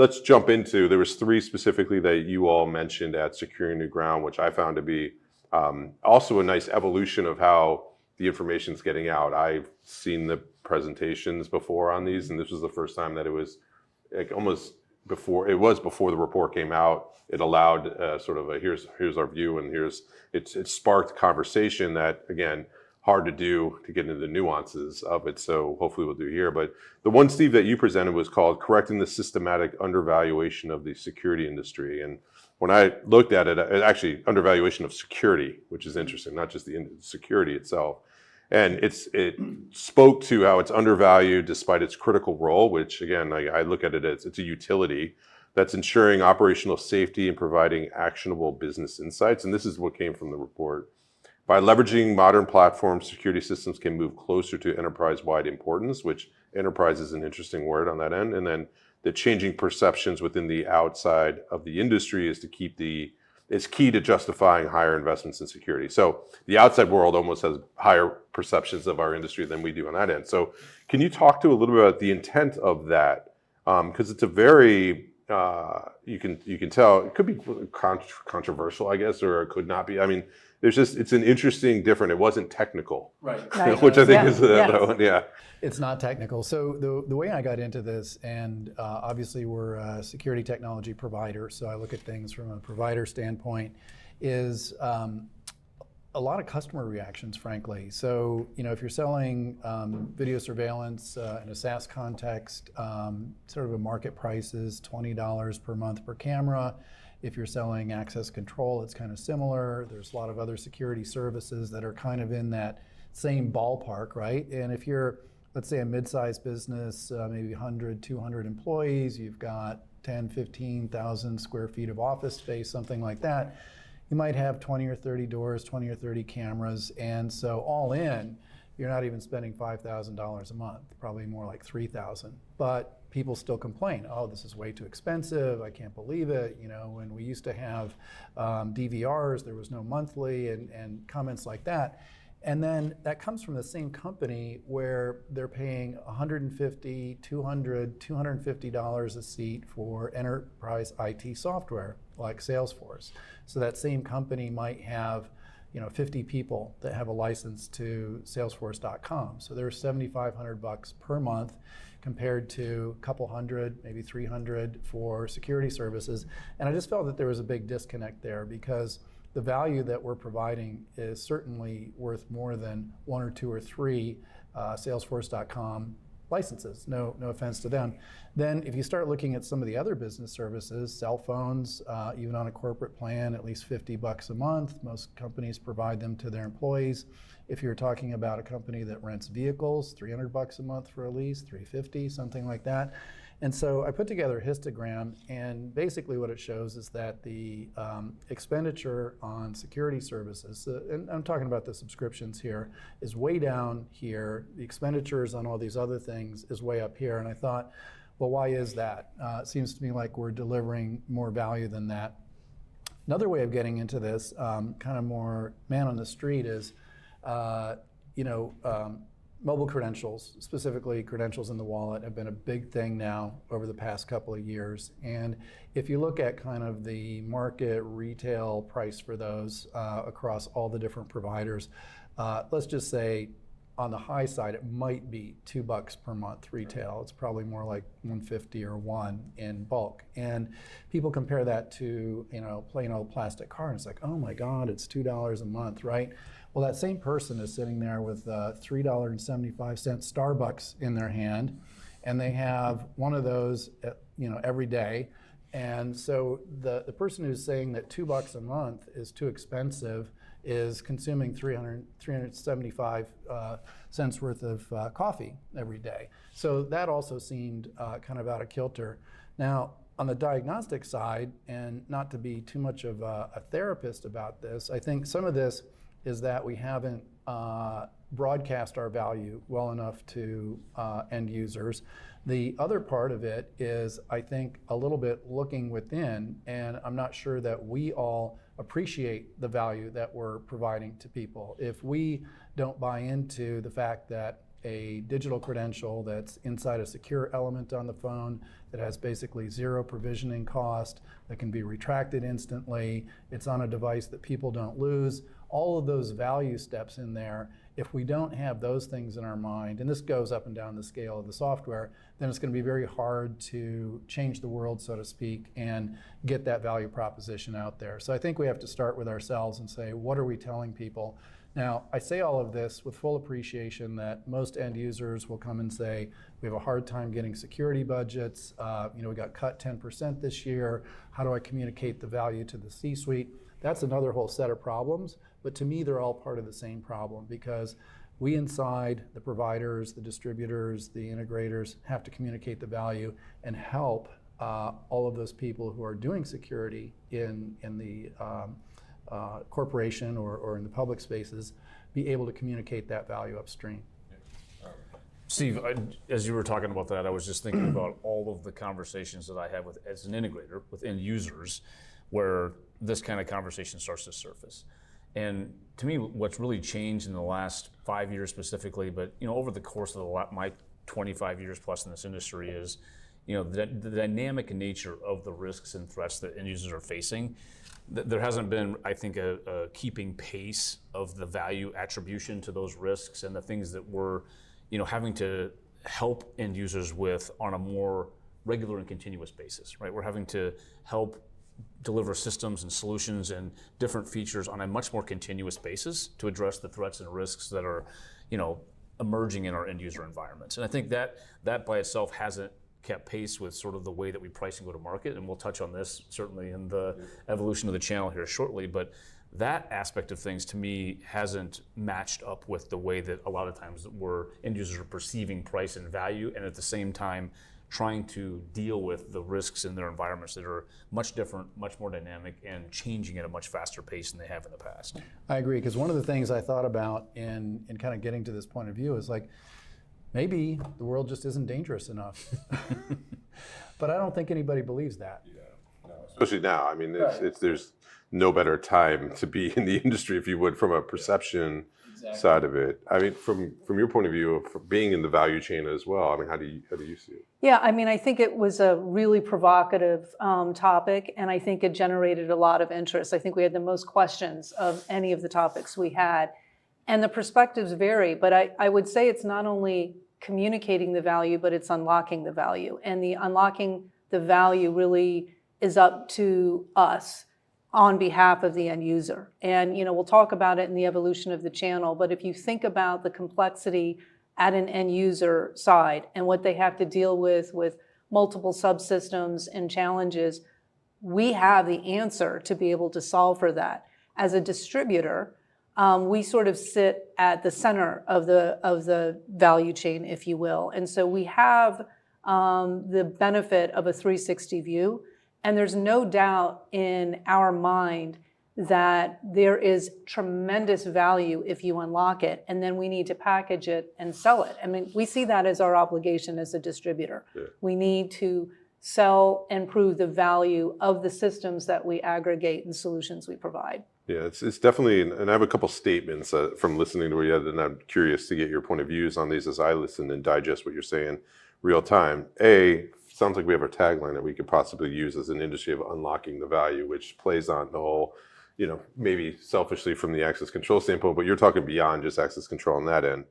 let's jump into, there was three specifically that you all mentioned at Securing New Ground, which I found to be also a nice evolution of how the information's getting out. I've seen the presentations before on these, and this was the first time that it was like almost before the report came out. It allowed sort of a here's our view, and it sparked conversation that, again, hard to do to get into the nuances of it. So hopefully we'll do here. But the one, Steve, that you presented was called Correcting the Systematic Undervaluation of the Security Industry. And when I looked at it actually undervaluation of security, which is interesting, not just the security itself. And it spoke to how it's undervalued despite its critical role, which again, I look at it as it's a utility that's ensuring operational safety and providing actionable business insights. And this is what came from the report. By leveraging modern platforms, security systems can move closer to enterprise-wide importance, which enterprise is an interesting word on that end. And then the changing perceptions within the outside of the industry is key to justifying higher investments in security. So the outside world almost has higher perceptions of our industry than we do on that end. So can you talk to a little bit about the intent of that? Because it's a very, you can tell, it could be controversial, I guess, or it could not be. I mean, it's an interesting, different, it wasn't technical. Right. Which I think is the other one, yeah. It's not technical. So the way I got into this, and obviously we're a security technology provider, so I look at things from a provider standpoint, is a lot of customer reactions, frankly. So, if you're selling video surveillance in a SaaS context, sort of a market price is $20 per month per camera. If you're selling access control, it's kind of similar. There's a lot of other security services that are kind of in that same ballpark, right? And if you're, let's say, a mid-sized business, maybe 100, 200 employees, you've got 10, 15,000 square feet of office space, something like that, you might have 20 or 30 doors, 20 or 30 cameras, and so all in, you're not even spending $5,000 a month, probably more like $3,000. But people still complain, oh, this is way too expensive, I can't believe it. When we used to have DVRs, there was no monthly, and comments like that. And then that comes from the same company where they're paying $150, $200, $250 a seat for enterprise IT software like Salesforce. So that same company might have 50 people that have a license to Salesforce.com. So they're $7,500 per month compared to a couple hundred, maybe 300 for security services. And I just felt that there was a big disconnect there because the value that we're providing is certainly worth more than one or two or three Salesforce.com licenses. No offense to them. Then if you start looking at some of the other business services, cell phones, even on a corporate plan, at least $50 a month. Most companies provide them to their employees. If you're talking about a company that rents vehicles, $300 a month for a lease, $350, something like that. And so I put together a histogram, and basically what it shows is that the expenditure on security services, and I'm talking about the subscriptions here, is way down here. The expenditures on all these other things is way up here. And I thought, well, why is that? It seems to me like we're delivering more value than that. Another way of getting into this, kind of more man on the street, is mobile credentials, specifically credentials in the wallet, have been a big thing now over the past couple of years. And if you look at kind of the market retail price for those across all the different providers, let's just say on the high side, it might be $2 per month retail. It's probably more like $150 or $1 in bulk. And people compare that to, plain old plastic card. It's like, oh my God, it's $2 a month, right? Well, that same person is sitting there with $3.75 Starbucks in their hand, and they have one of those, every day. And so the person who's saying that $2 a month is too expensive is consuming 375 cents worth of coffee every day. So that also seemed kind of out of kilter. Now, on the diagnostic side, and not to be too much of a therapist about this, I think some of this is that we haven't broadcast our value well enough to end users. The other part of it is, I think, a little bit looking within, and I'm not sure that we all appreciate the value that we're providing to people. If we don't buy into the fact that a digital credential that's inside a secure element on the phone that has basically zero provisioning cost, that can be retracted instantly, it's on a device that people don't lose. All of those value steps in there, if we don't have those things in our mind, and this goes up and down the scale of the software, then it's going to be very hard to change the world, so to speak, and get that value proposition out there. So I think we have to start with ourselves and say, what are we telling people? Now, I say all of this with full appreciation that most end users will come and say, we have a hard time getting security budgets, we got cut 10% this year, how do I communicate the value to the C-suite? That's another whole set of problems, but to me, they're all part of the same problem, because we inside, the providers, the distributors, the integrators, have to communicate the value and help all of those people who are doing security in the corporation or in the public spaces be able to communicate that value upstream. Steve, as you were talking about that, I was just thinking about all of the conversations that I have with, as an integrator, with end users, where this kind of conversation starts to surface. And to me, what's really changed in the last 5 years specifically, but over the course of my 25 years plus in this industry, is the dynamic nature of the risks and threats that end users are facing. There hasn't been, I think, a keeping pace of the value attribution to those risks and the things that we're having to help end users with on a more regular and continuous basis, right? We're having to help deliver systems and solutions and different features on a much more continuous basis to address the threats and risks that are, emerging in our end user environments. And I think that by itself hasn't kept pace with sort of the way that we price and go to market. And we'll touch on this certainly in the evolution of the channel here shortly. But that aspect of things, to me, hasn't matched up with the way that a lot of times end users are perceiving price and value, and at the same time trying to deal with the risks in their environments that are much different, much more dynamic, and changing at a much faster pace than they have in the past. I agree, because one of the things I thought about in kind of getting to this point of view is like, maybe the world just isn't dangerous enough. But I don't think anybody believes that. Yeah, no, especially now. I mean, there's no better time to be in the industry, if you would, from a perception side of it. I mean, from your point of view of being in the value chain as well, I mean, how do you see it? Yeah, I mean, I think it was a really provocative topic, and I think it generated a lot of interest. I think we had the most questions of any of the topics we had. And the perspectives vary, but I would say it's not only communicating the value, but it's unlocking the value. And the unlocking the value really is up to us on behalf of the end user. And we'll talk about it in the evolution of the channel, but if you think about the complexity at an end user side and what they have to deal with multiple subsystems and challenges, we have the answer to be able to solve for that. As a distributor, we sort of sit at the center of the value chain, if you will. And so we have the benefit of a 360 view. And there's no doubt in our mind that there is tremendous value if you unlock it, and then we need to package it and sell it. I mean, we see that as our obligation as a distributor. Yeah. We need to sell and prove the value of the systems that we aggregate and solutions we provide. Yeah, it's definitely, and I have a couple statements from listening to what you had, and I'm curious to get your point of views on these as I listen and digest what you're saying real time. Sounds like we have a tagline that we could possibly use as an industry of unlocking the value, which plays on the whole, maybe selfishly from the access control standpoint, but you're talking beyond just access control on that end.